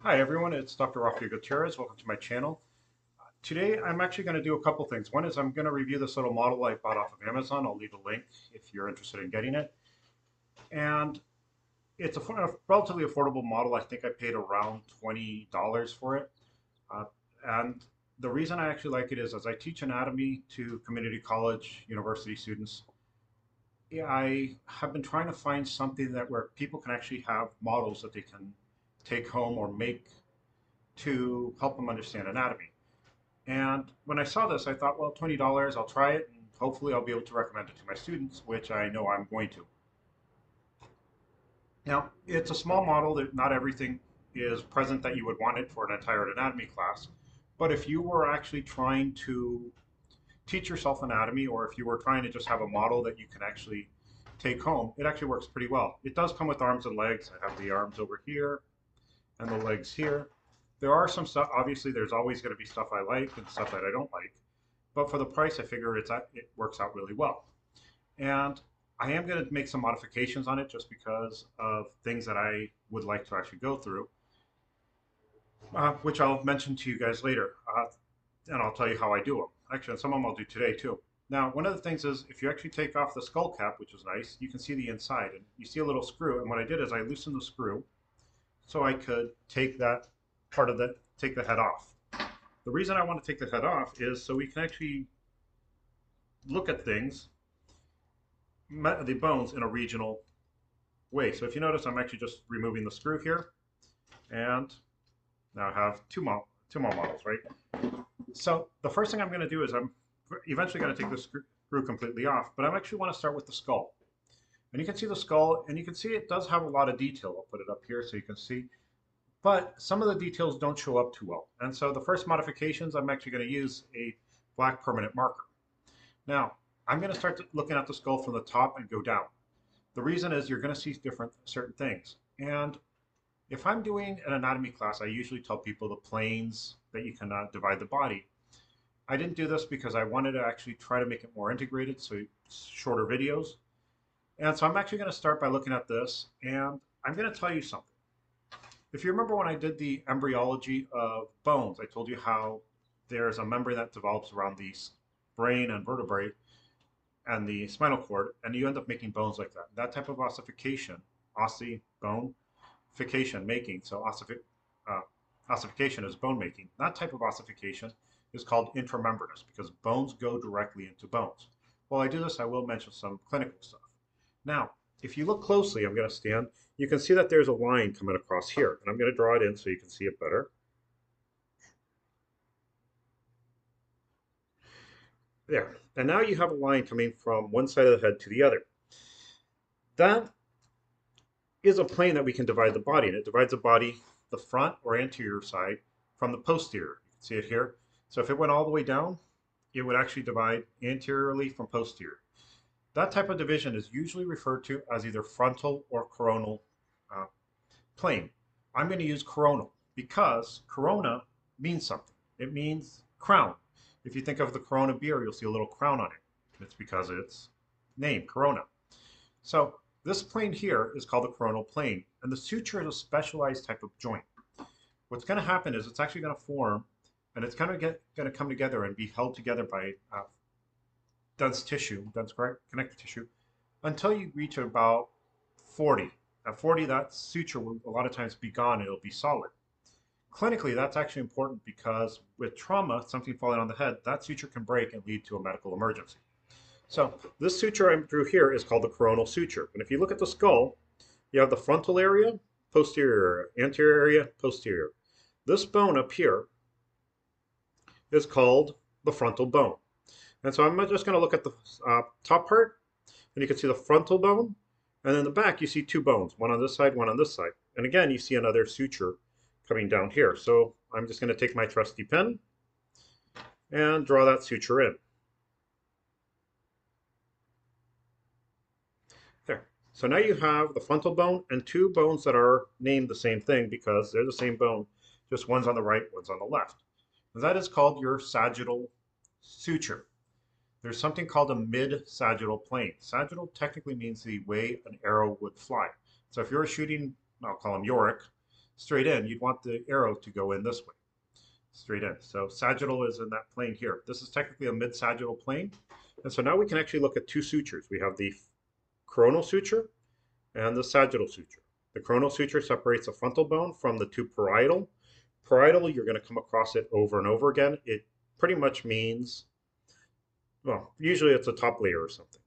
Hi everyone, it's Dr. Gutierrez. Welcome to my channel. Today I'm actually going to do a couple things. One is I'm going to review this little model I bought off of Amazon. I'll leave a link if you're interested in getting it. And it's a relatively affordable model. I think I paid around $20 for it. Uh, and the reason I actually like it is as I teach anatomy to community college, university students, I have been trying to find something that where people can actually have models that they can take home or make to help them understand anatomy. And when I saw this, I thought, well, $20, I'll try it, and hopefully I'll be able to recommend it to my students, which I know I'm going to. Now, it's a small model that not everything is present that you would want it for an entire anatomy class. But if you were actually trying to teach yourself anatomy, or if you were trying to just have a model that you can actually take home, it actually works pretty well. It does come with arms and legs. I have the arms over here and the legs here. There are some stuff, obviously there's always going to be stuff I like and stuff that I don't like, but for the price I figure it works out really well. And I am going to make some modifications on it just because of things that I would like to actually go through, which I'll mention to you guys later, and I'll tell you how I do them. Actually, some of them I'll do today too. Now, one of the things is if you actually take off the skull cap, which is nice, you can see the inside, and you see a little screw, and what I did is I loosened the screw so I could take that take the head off. The reason I want to take the head off is so we can actually look at things, the bones, in a regional way. So if you notice, I'm actually just removing the screw here, and now I have two more models, right? So the first thing I'm going to do is I'm eventually going to take the screw completely off, but I actually want to start with the skull. And you can see the skull, and you can see it does have a lot of detail. I'll put it up here so you can see. But some of the details don't show up too well. And so the first modifications, I'm actually going to use a black permanent marker. Now, I'm going to start looking at the skull from the top and go down. The reason is you're going to see certain things. And if I'm doing an anatomy class, I usually tell people the planes that you can divide the body. I didn't do this because I wanted to actually try to make it more integrated, so shorter videos. And so I'm actually going to start by looking at this, and I'm going to tell you something. If you remember when I did the embryology of bones, I told you how there's a membrane that develops around the brain and vertebrae and the spinal cord, and you end up making bones like that. That type of ossification, bonification making, so ossification is bone making. That type of ossification is called intramembranous because bones go directly into bones. While I do this, I will mention some clinical stuff. Now, if you look closely, I'm going to stand, you can see that there's a line coming across here. And I'm going to draw it in so you can see it better. There. And now you have a line coming from one side of the head to the other. That is a plane that we can divide the body in. It divides the body, the front or anterior side, from the posterior. You can see it here. So if it went all the way down, it would actually divide anteriorly from posterior. That type of division is usually referred to as either frontal or coronal plane. I'm going to use coronal because corona means something. It means crown. If you think of the Corona beer, you'll see a little crown on it. It's because it's named Corona. So this plane here is called the coronal plane, and the suture is a specialized type of joint. What's going to happen is it's actually going to form, and it's going to come together and be held together by dense connective tissue, until you reach about 40. At 40, that suture will a lot of times be gone and it'll be solid. Clinically, that's actually important because with trauma, something falling on the head, that suture can break and lead to a medical emergency. So this suture I drew here is called the coronal suture. And if you look at the skull, you have the frontal area, posterior area, anterior area, posterior. This bone up here is called the frontal bone. And so I'm just going to look at the top part, and you can see the frontal bone, and then in the back you see two bones, one on this side, one on this side. And again, you see another suture coming down here. So I'm just going to take my trusty pen and draw that suture in. There. So now you have the frontal bone and two bones that are named the same thing because they're the same bone, just one's on the right, one's on the left. And that is called your sagittal suture. There's something called a mid-sagittal plane. Sagittal technically means the way an arrow would fly. So if you're shooting, I'll call him Yorick, straight in, you'd want the arrow to go in this way, straight in. So sagittal is in that plane here. This is technically a mid-sagittal plane. And so now we can actually look at two sutures. We have the coronal suture and the sagittal suture. The coronal suture separates the frontal bone from the two parietal. Parietal, you're going to come across it over and over again. It pretty much means, well, usually it's a top layer or something.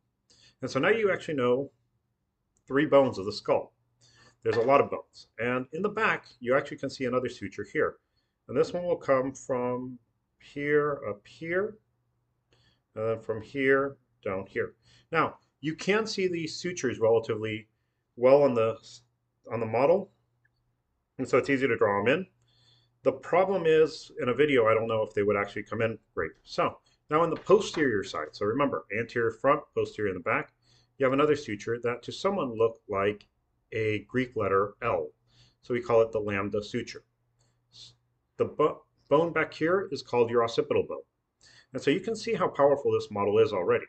And so now you actually know 3 bones of the skull. There's a lot of bones. And in the back, you actually can see another suture here. And this one will come from here up here, and then from here down here. Now, you can see these sutures relatively well on the model, and so it's easy to draw them in. The problem is, in a video, I don't know if they would actually come in great. So, now on the posterior side, so remember, anterior front, posterior in the back, you have another suture that to someone looked like a Greek letter L. So we call it the lambda suture. The bone back here is called your occipital bone. And so you can see how powerful this model is already.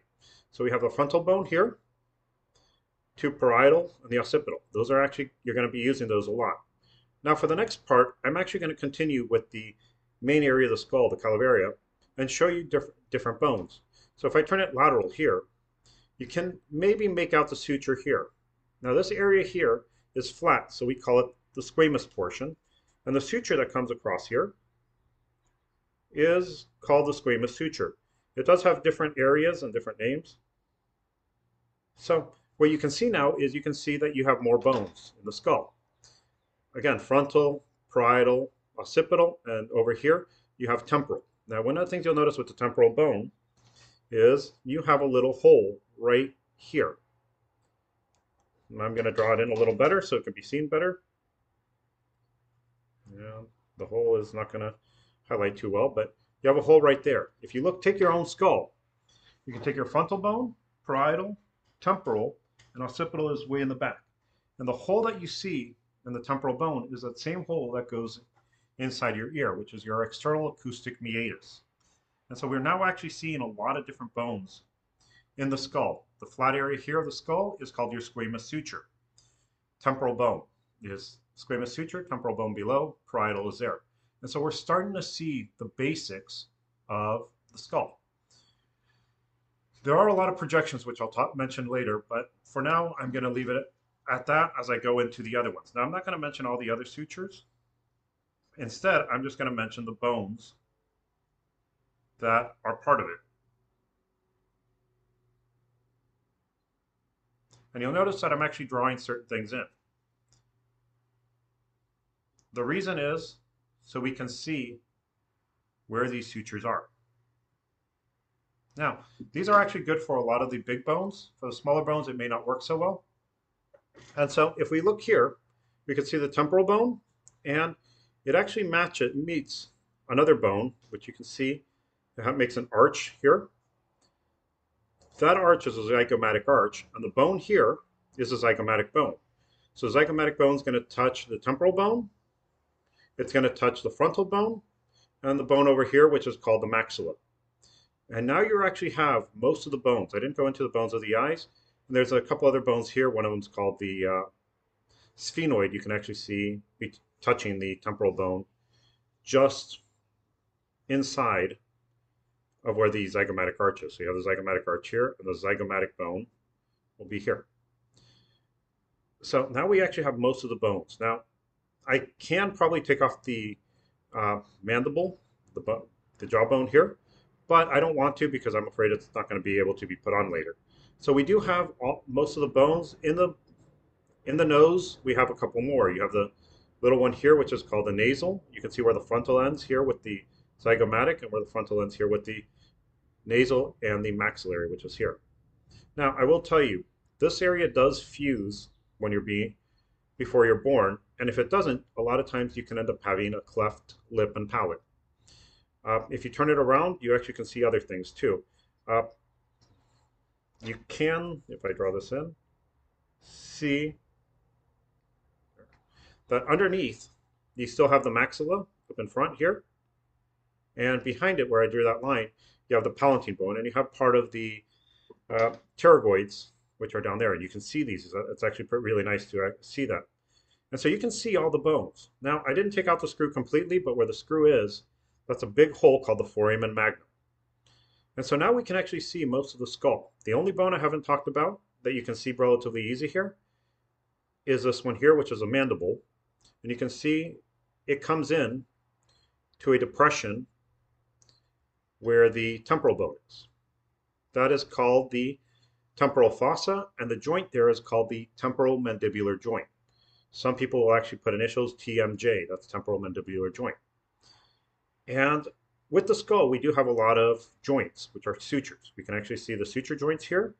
So we have the frontal bone here, 2 parietal, and the occipital. Those are actually, you're going to be using those a lot. Now for the next part, I'm actually going to continue with the main area of the skull, the calaveria, and show you different bones. So if I turn it lateral here, you can maybe make out the suture here. Now this area here is flat, so we call it the squamous portion. And the suture that comes across here is called the squamous suture. It does have different areas and different names. So what you can see now is you can see that you have more bones in the skull. Again, frontal, parietal, occipital, and over here you have temporal. Now one of the things you'll notice with the temporal bone is you have a little hole right here. And I'm going to draw it in a little better so it can be seen better. Yeah, the hole is not going to highlight too well, but you have a hole right there. If you look, take your own skull. You can take your frontal bone, parietal, temporal, and occipital is way in the back. And the hole that you see in the temporal bone is that same hole that goes inside your ear, which is your external acoustic meatus. And so we're now actually seeing a lot of different bones in the skull. The flat area here of the skull is called your squamous suture. Temporal bone is squamous suture, temporal bone below, parietal is there. And so we're starting to see the basics of the skull. There are a lot of projections, which I'll mention later, but for now, I'm going to leave it at that as I go into the other ones. Now, I'm not going to mention all the other sutures. Instead, I'm just going to mention the bones that are part of it. And you'll notice that I'm actually drawing certain things in. The reason is so we can see where these sutures are. Now, these are actually good for a lot of the big bones. For the smaller bones, it may not work so well. And so if we look here, we can see the temporal bone, and it actually meets another bone, which you can see it makes an arch here. That arch is a zygomatic arch, and the bone here is a zygomatic bone. So the zygomatic bone is going to touch the temporal bone, it's going to touch the frontal bone, and the bone over here, which is called the maxilla. And now you actually have most of the bones. I didn't go into the bones of the eyes. And there's a couple other bones here. One of them is called the sphenoid. You can actually see me touching the temporal bone just inside of where the zygomatic arch is. So you have the zygomatic arch here, and the zygomatic bone will be here. So now we actually have most of the bones. Now, I can probably take off the mandible, the jawbone here, but I don't want to because I'm afraid it's not going to be able to be put on later. So we do have most of the bones in the nose. We have a couple more. You have the little one here, which is called the nasal. You can see where the frontal ends here with the zygomatic, and where the frontal ends here with the nasal, and the maxillary, which is here. Now, I will tell you, this area does fuse when before you're born, and if it doesn't, a lot of times you can end up having a cleft lip and palate. If you turn it around, you actually can see other things too. You can, if I draw this in, see that underneath you still have the maxilla up in front here, and behind it where I drew that line, you have the palatine bone, and you have part of the pterygoids, which are down there, and you can see these. It's actually really nice to see that. And so you can see all the bones. Now, I didn't take out the screw completely, but where the screw is, that's a big hole called the foramen magnum. And so now we can actually see most of the skull. The only bone I haven't talked about that you can see relatively easy here is this one here, which is a mandible. And you can see it comes in to a depression where the temporal bone is. That is called the temporal fossa, and the joint there is called the temporal mandibular joint. Some people will actually put initials TMJ, that's temporal mandibular joint. And with the skull, we do have a lot of joints, which are sutures. We can actually see the suture joints here.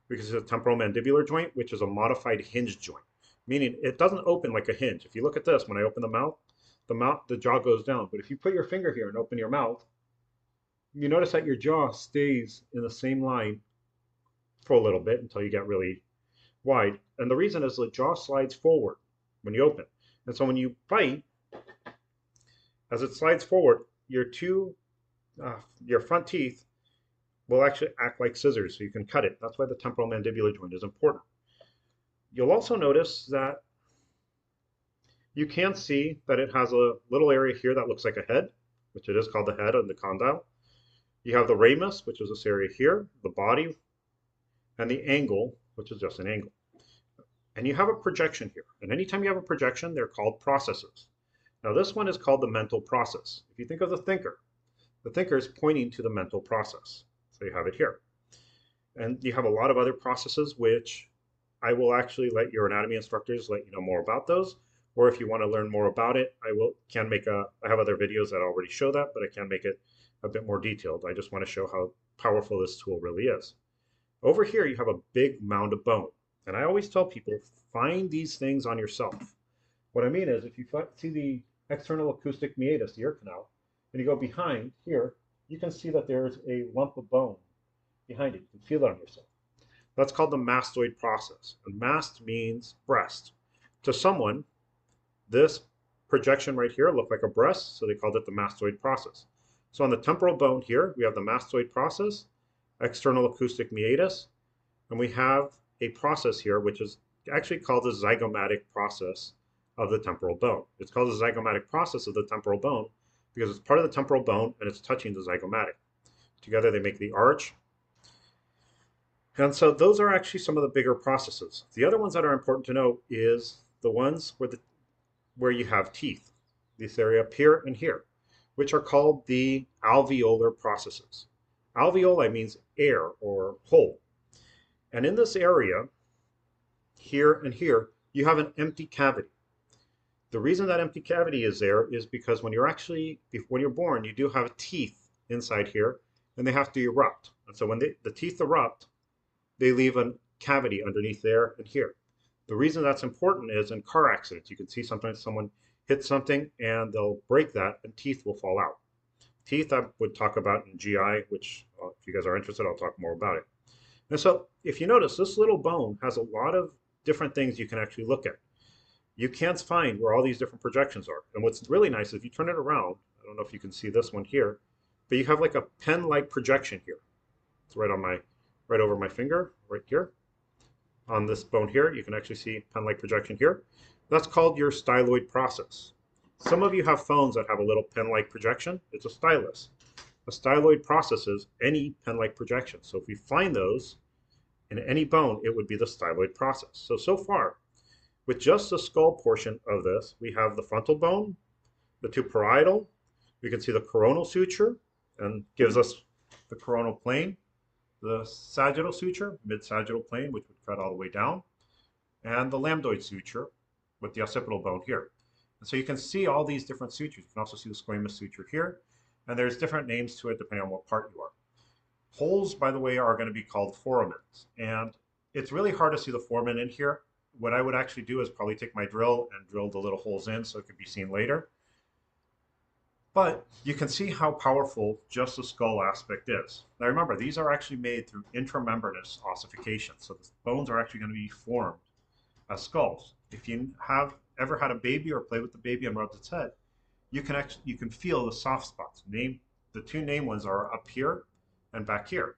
We can see the temporal mandibular joint, which is a modified hinge joint, meaning it doesn't open like a hinge. If you look at this, when I open the jaw goes down. But if you put your finger here and open your mouth, you notice that your jaw stays in the same line for a little bit until you get really wide. And the reason is the jaw slides forward when you open. And so when you bite, as it slides forward, your front teeth will actually act like scissors, so you can cut it. That's why the temporal mandibular joint is important. You'll also notice that you can see that it has a little area here that looks like a head, which it is called the head and the condyle. You have the ramus, which is this area here, the body, and the angle, which is just an angle. And you have a projection here. And anytime you have a projection, they're called processes. Now this one is called the mental process. If you think of the thinker is pointing to the mental process. So you have it here. And you have a lot of other processes, which I will actually let your anatomy instructors let you know more about those. Or if you want to learn more about it, I have other videos that already show that, but I can make it a bit more detailed. I just want to show how powerful this tool really is. Over here, you have a big mound of bone. And I always tell people, find these things on yourself. What I mean is, if you see the external acoustic meatus, the ear canal, and you go behind here, you can see that there's a lump of bone behind it. You can feel it on yourself. That's called the mastoid process. And mast means breast. To someone, this projection right here looked like a breast, so they called it the mastoid process. So on the temporal bone here, we have the mastoid process, external acoustic meatus, and we have a process here which is actually called the zygomatic process of the temporal bone. It's called the zygomatic process of the temporal bone because it's part of the temporal bone and it's touching the zygomatic. Together they make the arch. And so those are actually some of the bigger processes. The other ones that are important to know is the ones where you have teeth, this area up here and here, which are called the alveolar processes. Alveoli means air or hole. And in this area, here and here, you have an empty cavity. The reason that empty cavity is there is because when you're born, you do have teeth inside here, and they have to erupt. And so when the teeth erupt, they leave a cavity underneath there and here. The reason that's important is in car accidents, you can see sometimes someone hits something and they'll break that and teeth will fall out. Teeth I would talk about in GI, which if you guys are interested, I'll talk more about it. And so if you notice, this little bone has a lot of different things you can actually look at. You can't find where all these different projections are. And what's really nice is if you turn it around, I don't know if you can see this one here, but you have like a pen-like projection here. It's right over my finger, right here. On this bone here, you can actually see pen-like projection here. That's called your styloid process. Some of you have phones that have a little pen-like projection. It's a stylus. A styloid process is any pen-like projection. So if we find those in any bone, it would be the styloid process. So far, with just the skull portion of this, we have the frontal bone, the two parietal, we can see the coronal suture, and gives us the coronal plane, the sagittal suture, mid-sagittal plane, which would cut all the way down, and the lambdoid suture with the occipital bone here. And so you can see all these different sutures. You can also see the squamous suture here, and there's different names to it depending on what part you are. Holes, by the way, are going to be called foramens, and it's really hard to see the foramen in here. What I would actually do is probably take my drill and drill the little holes in so it could be seen later. But you can see how powerful just the skull aspect is. Now remember, these are actually made through intramembranous ossification. So the bones are actually going to be formed as skulls. If you have ever had a baby or played with the baby and rubbed its head, you can feel the soft spots. The two name ones are up here and back here.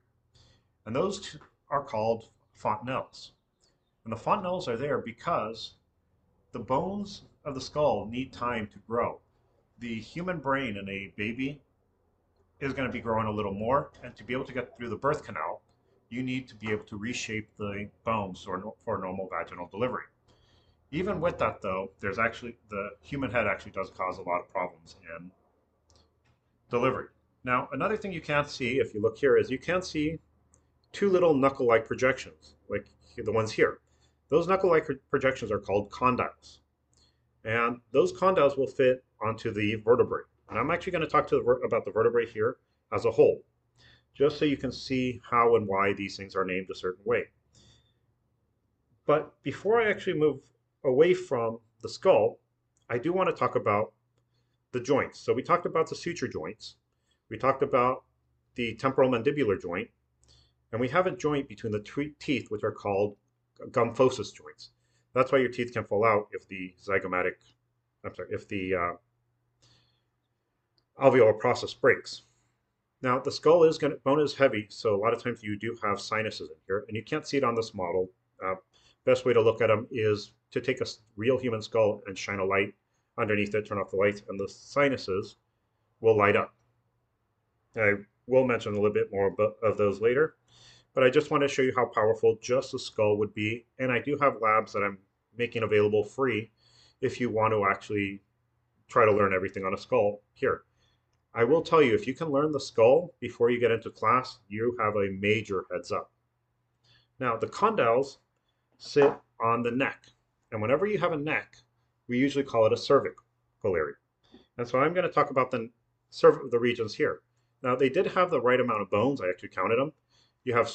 And those are called fontanelles. And the fontanelles are there because The bones of the skull need time to grow. The human brain in a baby is going to be growing a little more, and to be able to get through the birth canal, you need to be able to reshape the bones for normal vaginal delivery. Even with that, though, there's actually the human head actually does cause a lot of problems in delivery. Now, another thing you can't see if you look here is you can see two little knuckle-like projections, like the ones here. Those knuckle-like projections are called condyles, and those condyles will fit onto the vertebrae. And I'm actually going to talk about the vertebrae here as a whole, just so you can see how and why these things are named a certain way. But before I actually move away from the skull, I do want to talk about the joints. So we talked about the suture joints, we talked about the temporal mandibular joint, and we have a joint between the teeth, which are called gymphosis joints. That's why your teeth can fall out if the alveolar process breaks. Now, the skull bone is heavy, so a lot of times you do have sinuses in here, and you can't see it on this model. Best way to look at them is to take a real human skull and shine a light underneath it, turn off the lights, and the sinuses will light up. I will mention a little bit more of those later, but I just want to show you how powerful just the skull would be, and I do have labs that I'm making available free if you want to actually try to learn everything on a skull here. I will tell you, if you can learn the skull before you get into class, you have a major heads up. Now, the condyles sit on the neck, and whenever you have a neck, we usually call it a cervical area. And so I'm going to talk about the regions here. Now, they did have the right amount of bones. I actually counted them. You have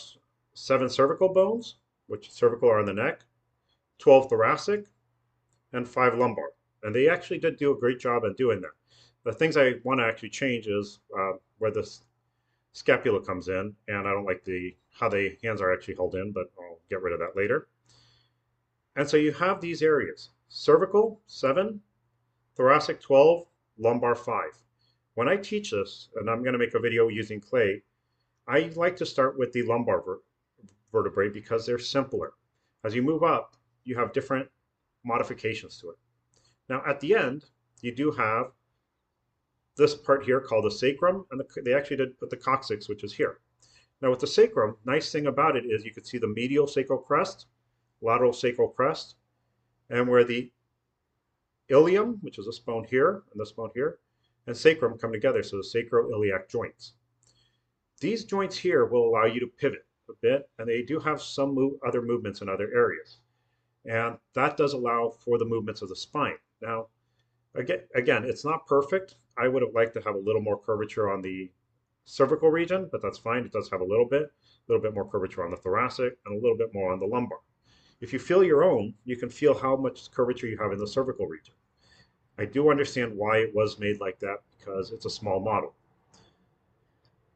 7 cervical bones, which cervical are on the neck, 12 thoracic, and 5 lumbar. And they actually did do a great job at doing that. The things I want to actually change is where the scapula comes in, and I don't like how the hands are actually held in, but I'll get rid of that later. And so you have these areas: cervical 7, thoracic 12, lumbar 5. When I teach this, and I'm going to make a video using clay, I like to start with the lumbar vertebrae because they're simpler. As you move up, you have different modifications to it. Now, at the end, you do have this part here called the sacrum, and they actually did put the coccyx, which is here. Now, with the sacrum, nice thing about it is you can see the medial sacral crest, lateral sacral crest, and where the ilium, which is this bone here and this bone here, and sacrum come together, so the sacroiliac joints. These joints here will allow you to pivot a bit, and they do have some other movements in other areas. And that does allow for the movements of the spine. Now, again, it's not perfect. I would have liked to have a little more curvature on the cervical region, but that's fine. It does have a little bit more curvature on the thoracic, and a little bit more on the lumbar. If you feel your own, you can feel how much curvature you have in the cervical region. I do understand why it was made like that, because it's a small model.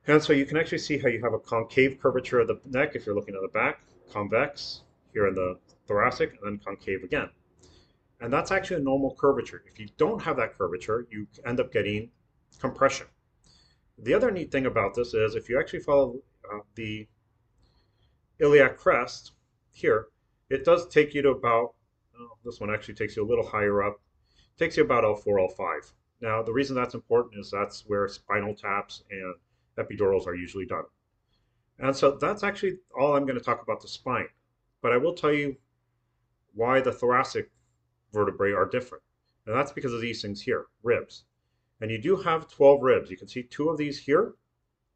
And so you can actually see how you have a concave curvature of the neck if you're looking at the back, convex here in the thoracic, and then concave again. And that's actually a normal curvature. If you don't have that curvature, you end up getting compression. The other neat thing about this is if you actually follow the iliac crest here, it does take you to about, this one actually takes you a little higher up, takes you about L4, L5. Now, the reason that's important is that's where spinal taps and epidurals are usually done. And so that's actually all I'm going to talk about the spine. But I will tell you why the thoracic vertebrae are different. And that's because of these things here, ribs. And you do have 12 ribs. You can see 2 of these here,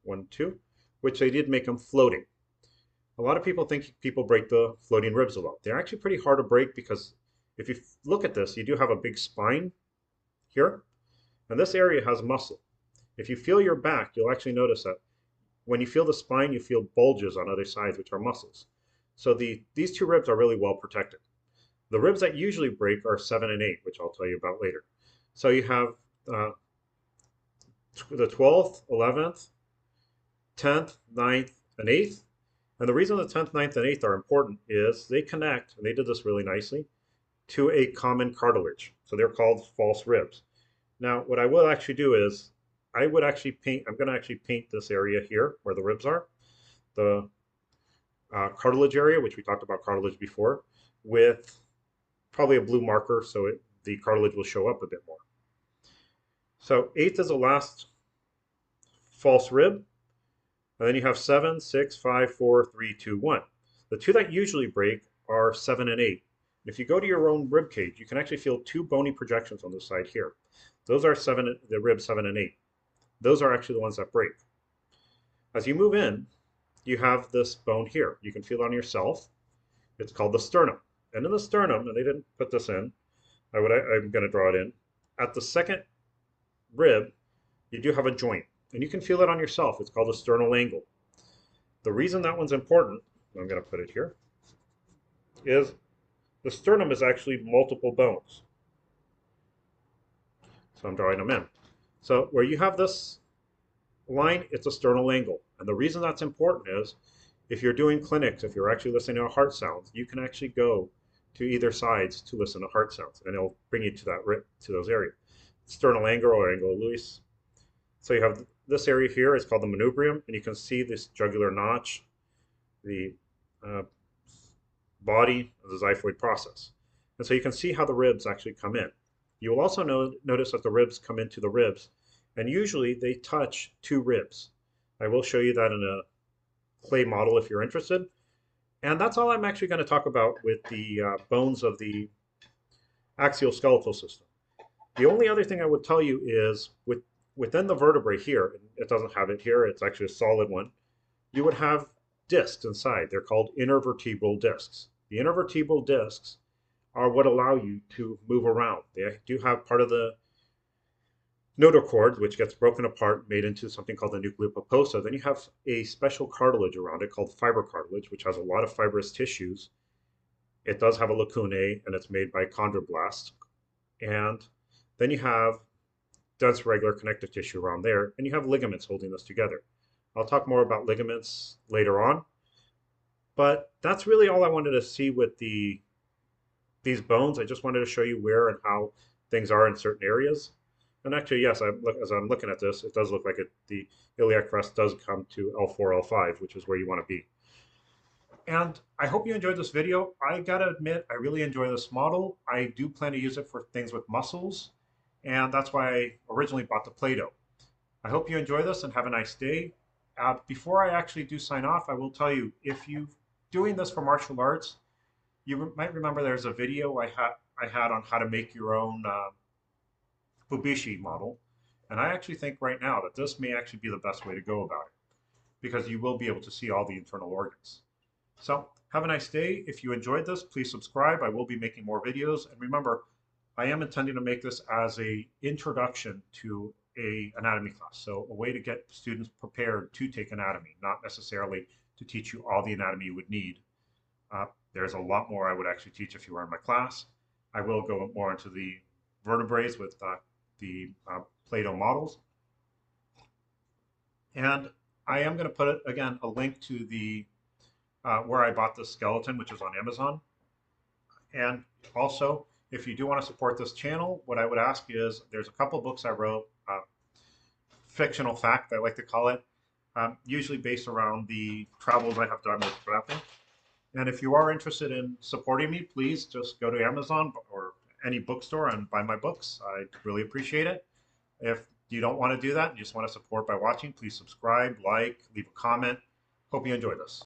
1, 2, which they did make them floating. A lot of people think people break the floating ribs a lot. They're actually pretty hard to break because if you look at this, you do have a big spine here, and this area has muscle. If you feel your back, you'll actually notice that when you feel the spine, you feel bulges on other sides, which are muscles. So these 2 ribs are really well protected. The ribs that usually break are 7 and 8, which I'll tell you about later. So you have the 12th, 11th, 10th, 9th, and 8th. And the reason the 10th, 9th, and 8th are important is they connect, and they did this really nicely, to a common cartilage. So they're called false ribs. Now, what I will actually do is I'm going to actually paint this area here where the ribs are, the cartilage area, which we talked about cartilage before, with probably a blue marker so the cartilage will show up a bit more. So eighth is the last false rib. And then you have 7, 6, 5, 4, 3, 2, 1. The two that usually break are 7 and 8. If you go to your own rib cage, you can actually feel two bony projections on the side here. Those are the rib 7 and 8. Those are actually the ones that break. As you move in, you have this bone here. You can feel it on yourself. It's called the sternum. And in the sternum, and they didn't put this in, I'm going to draw it in. At the second rib, you do have a joint. And you can feel it on yourself. It's called a sternal angle. The reason that one's important, I'm going to put it here, is the sternum is actually multiple bones. So I'm drawing them in. So where you have this line, it's a sternal angle. And the reason that's important is if you're doing clinics, if you're actually listening to heart sounds, you can actually go to either sides to listen to heart sounds, and it'll bring you to those areas. Sternal angle or angle of Lewis. So you have this area here is called the manubrium, and you can see this jugular notch, the body of the xiphoid process. And so you can see how the ribs actually come in. You will also notice that the ribs come into the ribs, and usually they touch two ribs. I will show you that in a clay model if you're interested. And that's all I'm actually going to talk about with the bones of the axial skeletal system. The only other thing I would tell you is within the vertebrae here, it doesn't have it here, it's actually a solid one, you would have discs inside. They're called intervertebral discs. The intervertebral discs are what allow you to move around. They do have part of the notochord, which gets broken apart, made into something called the nuclea pulposa. Then you have a special cartilage around it called fiber cartilage, which has a lot of fibrous tissues. It does have a lacunae, and it's made by chondroblast. And then you have dense regular connective tissue around there, and you have ligaments holding this together. I'll talk more about ligaments later on, but that's really all I wanted to see with these bones. I just wanted to show you where and how things are in certain areas. And actually, yes, as I'm looking at this, it does look like the iliac crest does come to L4, L5, which is where you want to be. And I hope you enjoyed this video. I gotta admit, I really enjoy this model. I do plan to use it for things with muscles, and that's why I originally bought the Play-Doh. I hope you enjoy this and have a nice day. Before I actually do sign off, I will tell you, if you're doing this for martial arts, you might remember there's a video I had on how to make your own Fubishi model. And I actually think right now that this may actually be the best way to go about it, because you will be able to see all the internal organs. So have a nice day. If you enjoyed this, please subscribe. I will be making more videos. And remember, I am intending to make this as an introduction to an anatomy class. So a way to get students prepared to take anatomy, not necessarily to teach you all the anatomy you would need. There's a lot more I would actually teach if you were in my class. I will go more into the vertebrae with the Play-Doh models. And I am going to put, again, a link to the where I bought this skeleton, which is on Amazon. And also, if you do want to support this channel, what I would ask is there's a couple books I wrote, fictional fact, I like to call it, usually based around the travels I have done with rapping. And if you are interested in supporting me, please just go to Amazon or any bookstore and buy my books. I'd really appreciate it. If you don't want to do that, you just want to support by watching, please subscribe, like, leave a comment. Hope you enjoy this.